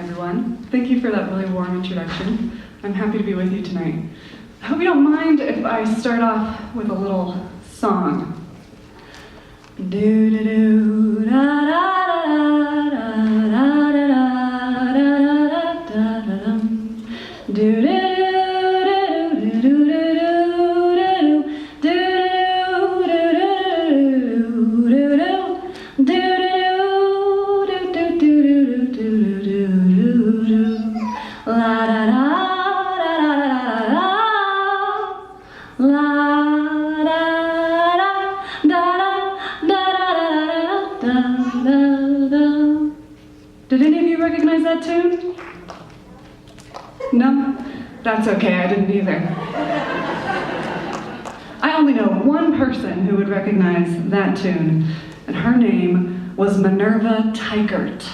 everyone. Thank you for that really warm introduction. I'm happy to be with you tonight. I hope you don't mind if I start off with a little song. Do-do-do, da-da-da-da-da-da-da-da-da-da-da-da-dum. Did any of you recognize that tune? No? That's okay, I didn't either. I only know one person who would recognize that tune, and her name was Minerva Teichert.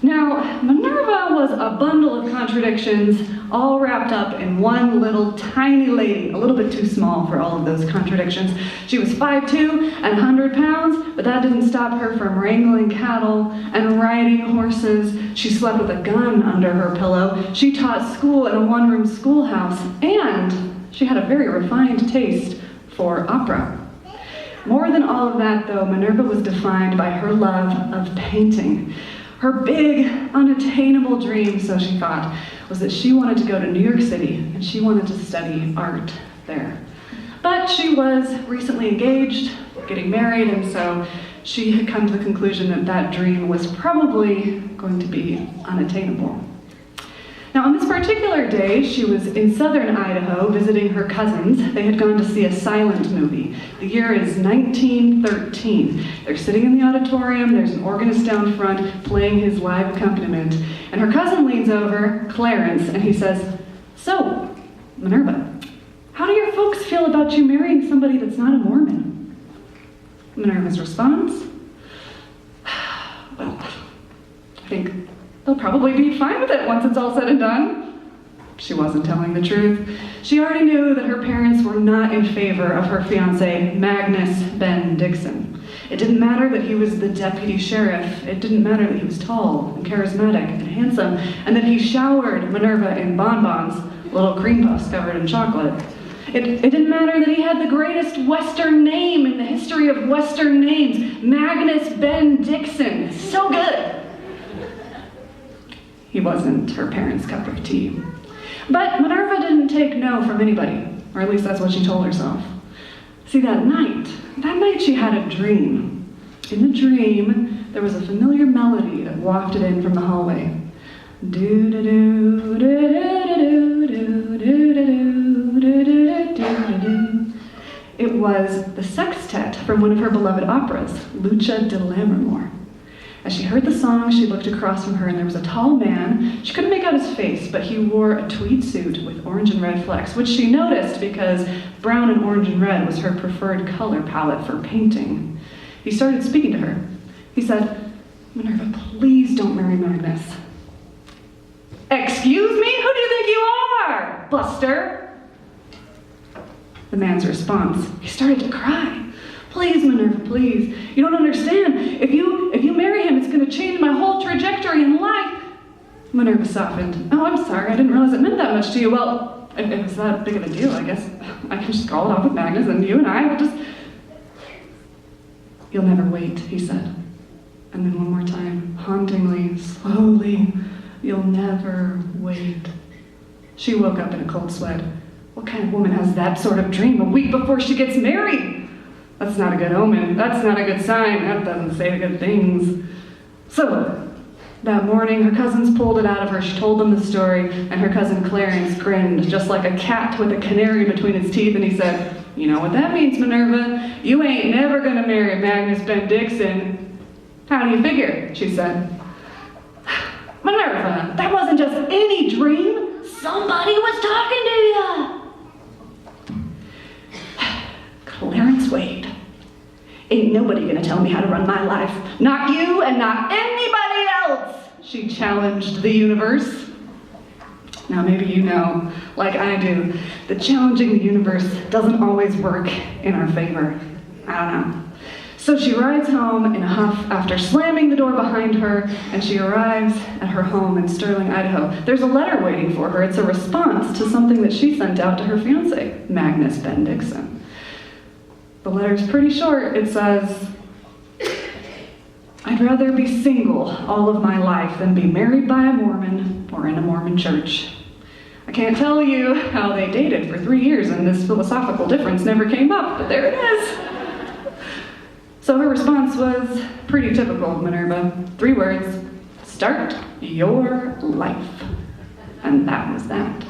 Now, Minerva was a bundle of contradictions all wrapped up in one little tiny lady, a little bit too small for all of those contradictions. She was 5'2" and 100 pounds, but that didn't stop her from wrangling cattle and riding horses. She slept with a gun under her pillow. She taught school in a one-room schoolhouse, and she had a very refined taste for opera. More than all of that, though, Minerva was defined by her love of painting. Her big, unattainable dream, so she thought, was that she wanted to go to New York City and she wanted to study art there. But she was recently engaged, getting married, and so she had come to the conclusion that that dream was probably going to be unattainable. Now, on this particular day, she was in southern Idaho visiting her cousins. They had gone to see a silent movie. The year is 1913. They're sitting in the auditorium, there's an organist down front playing his live accompaniment, and her cousin leans over, Clarence, and he says, "So, Minerva, how do your folks feel about you marrying somebody that's not a Mormon?" Minerva's response, "Well, I think they'll probably be fine with it once it's all said and done." She wasn't telling the truth. She already knew that her parents were not in favor of her fiancé, Magnus Ben Dixon. It didn't matter that he was the deputy sheriff. It didn't matter that he was tall and charismatic and handsome, and that he showered Minerva in bonbons, little cream puffs covered in chocolate. It didn't matter that he had the greatest Western name in the history of Western names, Magnus Ben Dixon. So good. He wasn't her parents' cup of tea. But Minerva didn't take no from anybody, or at least that's what she told herself. See, that night she had a dream. In the dream, there was a familiar melody that wafted in from the hallway. It was the sextet from one of her beloved operas, Lucia de Lammermoor. As she heard the song, she looked across from her, and there was a tall man. She couldn't make out his face, but he wore a tweed suit with orange and red flecks, which she noticed because brown and orange and red was her preferred color palette for painting. He started speaking to her. He said, "Minerva, please don't marry Magnus." "Excuse me? Who do you think you are, Buster?" The man's response, he started to cry. "Please, Minerva, please. You don't understand. If you marry him, it's going to change my whole trajectory in life." Minerva softened. "Oh, I'm sorry. I didn't realize it meant that much to you." "Well, if it was that big of a deal, I guess I can just call it off with Magnus, and you and I will just..." "You'll never wait," he said. And then one more time, hauntingly, slowly, "You'll never wait." She woke up in a cold sweat. What kind of woman has that sort of dream a week before she gets married? That's not a good omen. That's not a good sign. That doesn't say good things. So, that morning, her cousins pulled it out of her. She told them the story, and her cousin Clarence grinned, just like a cat with a canary between his teeth, and he said, "You know what that means, Minerva. You ain't never gonna marry Magnus Ben Dixon." "How do you figure?" she said. "Minerva, that wasn't just any dream. Somebody was talking to you." Clarence Wade. "Ain't nobody gonna tell me how to run my life. Not you and not anybody else," she challenged the universe. Now maybe you know, like I do, that challenging the universe doesn't always work in our favor. I don't know. So she rides home in a huff after slamming the door behind her, and she arrives at her home in Sterling, Idaho. There's a letter waiting for her. It's a response to something that she sent out to her fiancé, Magnus Ben Dixon. The letter's pretty short. It says, "I'd rather be single all of my life than be married by a Mormon or in a Mormon church." I can't tell you how they dated for 3 years and this philosophical difference never came up, but there it is. So her response was pretty typical of Minerva. 3 words: start your life. And that was that.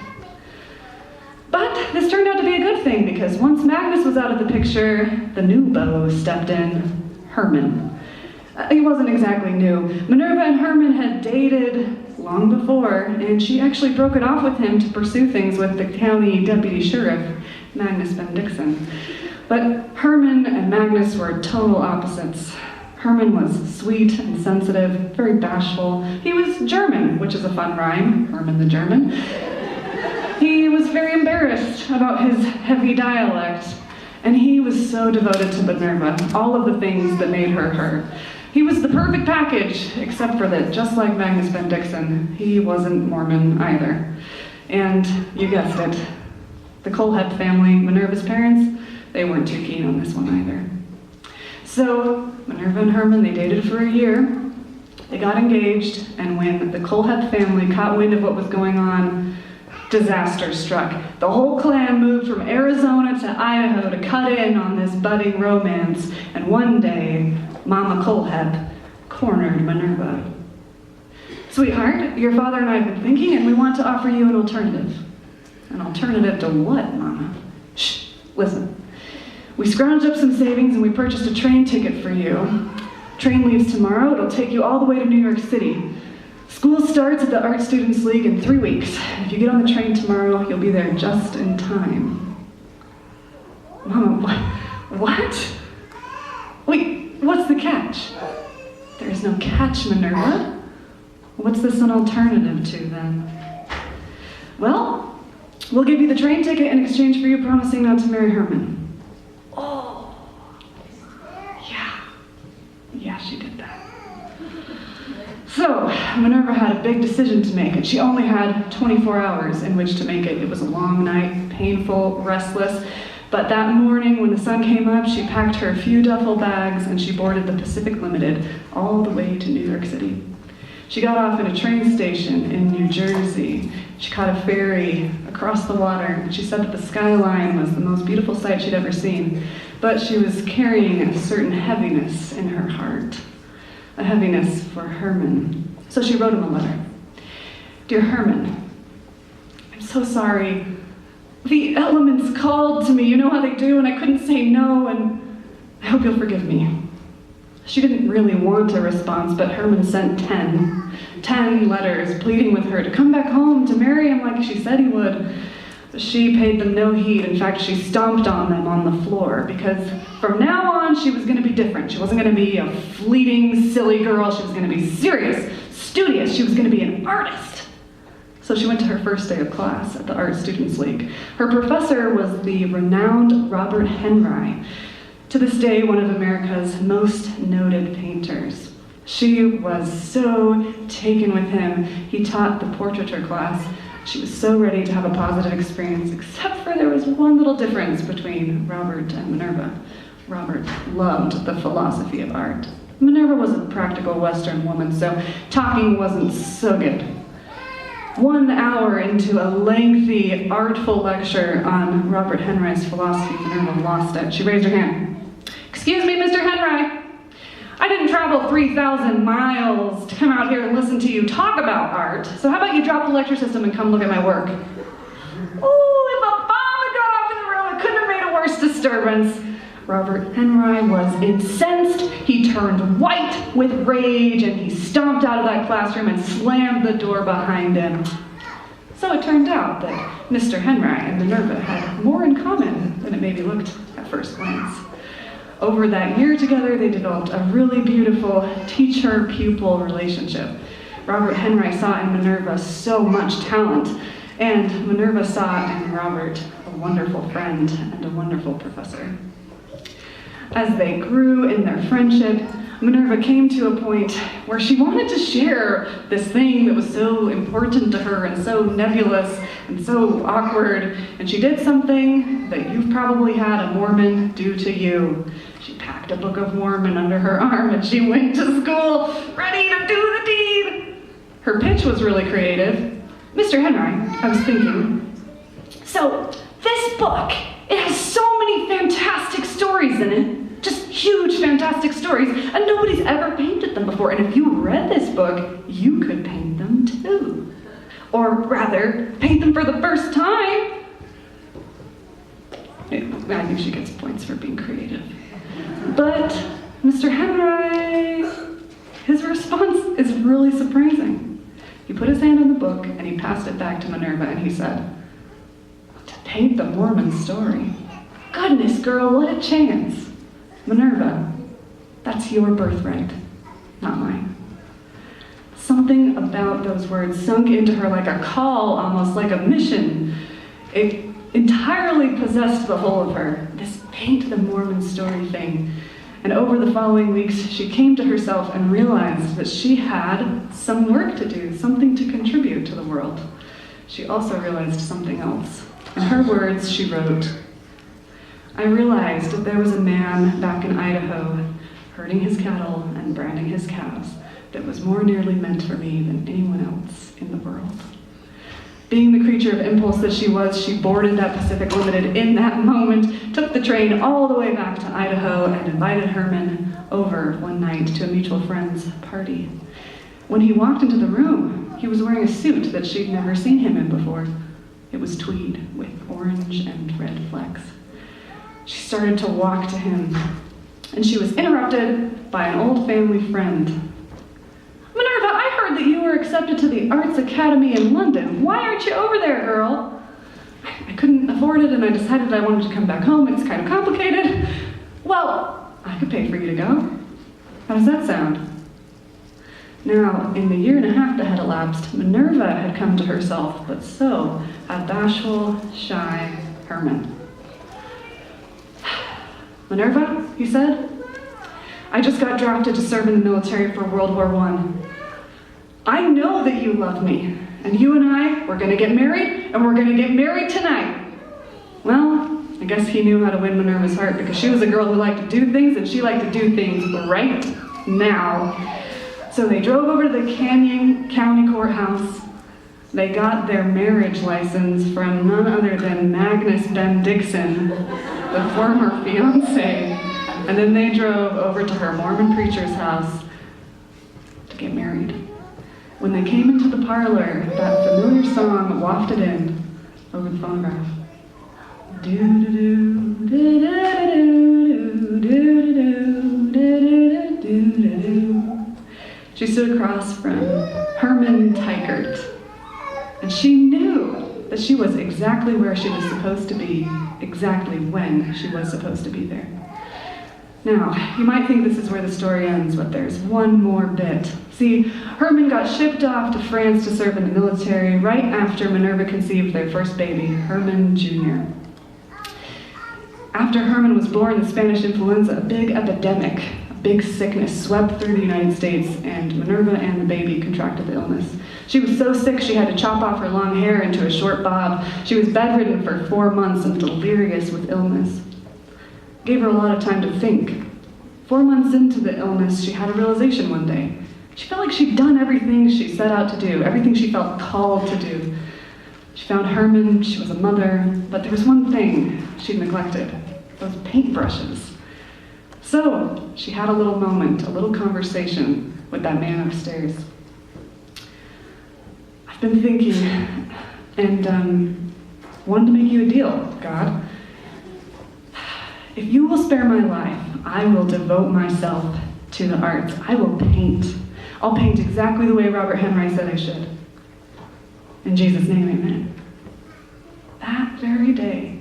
But this turned out to be a good thing, because once Magnus was out of the picture, the new beau stepped in, Herman. He wasn't exactly new. Minerva and Herman had dated long before, and she actually broke it off with him to pursue things with the county deputy sheriff, Magnus Ben Dixon. But Herman and Magnus were total opposites. Herman was sweet and sensitive, very bashful. He was German, which is a fun rhyme, Herman the German. He was very embarrassed about his heavy dialect, and he was so devoted to Minerva, all of the things that made her her. He was the perfect package, except for that, just like Magnus Ben Dixon, he wasn't Mormon either. And you guessed it, the Colehep family, Minerva's parents, they weren't too keen on this one either. So Minerva and Herman, they dated for a year. They got engaged, and when the Colehep family caught wind of what was going on, disaster struck. The whole clan moved from Arizona to Idaho to cut in on this budding romance, and one day, Mama Colehep cornered Minerva. "Sweetheart, your father and I have been thinking, and we want to offer you an alternative." "An alternative to what, Mama?" "Shh, listen. We scrounged up some savings and we purchased a train ticket for you. Train leaves tomorrow. It'll take you all the way to New York City. School starts at the Art Students League in 3 weeks. If you get on the train tomorrow, you'll be there just in time." "Mama, what? Wait, what's the catch?" "There's no catch, Minerva. What's this an alternative to, then?" "Well, we'll give you the train ticket in exchange for you promising not to marry Herman." "Oh, yeah, she did that." So, Minerva had a big decision to make, and she only had 24 hours in which to make it. It was a long night, painful, restless, but that morning when the sun came up, she packed her few duffel bags and she boarded the Pacific Limited all the way to New York City. She got off at a train station in New Jersey. She caught a ferry across the water, and she said that the skyline was the most beautiful sight she'd ever seen, but she was carrying a certain heaviness in her heart. A heaviness for Herman. So she wrote him a letter. "Dear Herman, I'm so sorry. The elements called to me, you know how they do, and I couldn't say no, and I hope you'll forgive me." She didn't really want a response, but Herman sent 10 letters pleading with her to come back home, to marry him like she said he would. She paid them no heed. In fact, she stomped on them on the floor, because from now on, she was going to be different. She wasn't going to be a fleeting, silly girl. She was going to be serious, studious. She was going to be an artist. So she went to her first day of class at the Art Students League. Her professor was the renowned Robert Henry, to this day one of America's most noted painters. She was so taken with him. He taught the portraiture class. She was so ready to have a positive experience, except for there was one little difference between Robert and Minerva. Robert loved the philosophy of art. Minerva was a practical Western woman, so talking wasn't so good. 1 hour into a lengthy, artful lecture on Robert Henry's philosophy, Minerva lost it. She raised her hand. "Excuse me, Mr. Henry. I didn't travel 3,000 miles to come out here and listen to you talk about art, so how about you drop the lecture system and come look at my work?" Oh, if a bomb had gone off in the room, it couldn't have made a worse disturbance. Robert Henry was incensed. He turned white with rage, and he stomped out of that classroom and slammed the door behind him. So it turned out that Mr. Henry and Minerva had more in common than it maybe looked at first glance. Over that year together, they developed a really beautiful teacher-pupil relationship. Robert Henry saw in Minerva so much talent, and Minerva saw in Robert a wonderful friend and a wonderful professor. as they grew in their friendship, Minerva came to a point where she wanted to share this thing that was so important to her and so nebulous and so awkward, and she did something that you've probably had a Mormon do to you. She packed a Book of Mormon under her arm and she went to school ready to do the deed. Her pitch was really creative. Mr. Henry, I was thinking, so this book, it has so many fantastic stories in it. Just huge, fantastic stories, and nobody's ever painted them before. And if you read this book, you could paint them too. Or rather, paint them for the first time. I think she gets points for being creative. But Mr. Henry, his response is really surprising. He put his hand on the book and he passed it back to Minerva and he said, "To paint the Mormon story. Goodness, girl, what a chance. Minerva, that's your birthright, not mine." Something about those words sunk into her like a call, almost like a mission. It entirely possessed the whole of her, this paint the Mormon story thing. And over the following weeks, she came to herself and realized that she had some work to do, something to contribute to the world. She also realized something else. In her words, she wrote, "I realized that there was a man back in Idaho herding his cattle and branding his cows that was more nearly meant for me than anyone else in the world." Being the creature of impulse that she was, she boarded that Pacific Limited in that moment, took the train all the way back to Idaho, and invited Herman over one night to a mutual friend's party. When he walked into the room, he was wearing a suit that she'd never seen him in before. It was tweed with orange and red flecks. She started to walk to him, and she was interrupted by an old family friend. "Minerva, I heard that you were accepted to the Arts Academy in London. Why aren't you over there, girl?" "I couldn't afford it, and I decided I wanted to come back home. It's kind of complicated." "Well, I could pay for you to go. How does that sound?" Now, in the year and a half that had elapsed, Minerva had come to herself, but so had bashful, shy Herman. "Minerva," he said, "I just got drafted to serve in the military for World War I. I know that you love me, and you and I, we're going to get married, and we're going to get married tonight." Well, I guess he knew how to win Minerva's heart, because she was a girl who liked to do things, and she liked to do things right now. So they drove over to the Canyon County Courthouse. They got their marriage license from none other than Magnus Ben Dixon, the former fiancé, and then they drove over to her Mormon preacher's house to get married. When they came into the parlor, that familiar song wafted in over the phonograph. Do-do-do, do-do-do, do-do-do, do-do-do. She stood across from Herman Teichert, and she knew that she was exactly where she was supposed to be, exactly when she was supposed to be there. Now, you might think this is where the story ends, but there's one more bit. See, Herman got shipped off to France to serve in the military right after Minerva conceived their first baby, Herman Jr. After Herman was born, the Spanish influenza, a big epidemic, a big sickness, swept through the United States, and Minerva and the baby contracted the illness. She was so sick she had to chop off her long hair into a short bob. She was bedridden for 4 months and delirious with illness. Gave her a lot of time to think. 4 months into the illness, she had a realization one day. She felt like she'd done everything she set out to do, everything she felt called to do. She found Herman, she was a mother, but there was one thing she'd neglected, those paintbrushes. So she had a little moment, a little conversation with that man upstairs. "I've been thinking, and wanted to make you a deal, God. If you will spare my life, I will devote myself to the arts. I will paint. I'll paint exactly the way Robert Henry said I should. In Jesus' name, amen." That very day,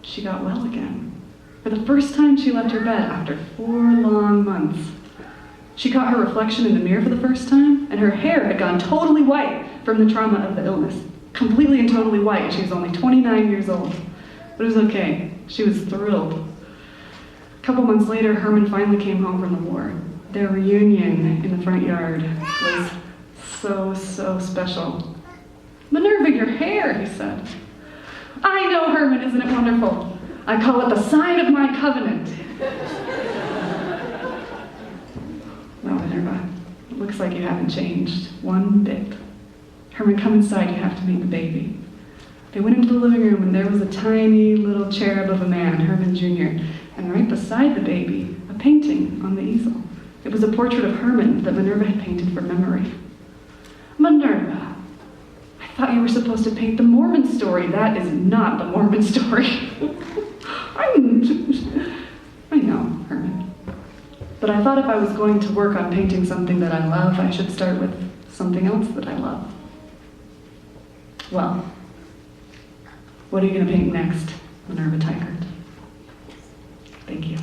she got well again. For the first time, she left her bed after 4 long months. She caught her reflection in the mirror for the first time, and her hair had gone totally white from the trauma of the illness. Completely and totally white. She was only 29 years old. But it was okay. She was thrilled. A couple months later, Herman finally came home from the war. Their reunion in the front yard was so special. "Minerva, your hair," he said. "I know, Herman, isn't it wonderful? I call it the sign of my covenant." Well, Minerva, it looks like you haven't changed one bit. Herman, come inside, you have to meet the baby. They went into the living room and there was a tiny little cherub of a man, Herman Jr., and right beside the baby, a painting on the easel. It was a portrait of Herman that Minerva had painted for memory. "Minerva, I thought you were supposed to paint the Mormon story. That is not the Mormon story." I know, Herman. But I thought if I was going to work on painting something that I love, I should start with something else that I love. Well, what are you going to paint next, Minerva Teichert? Thank you.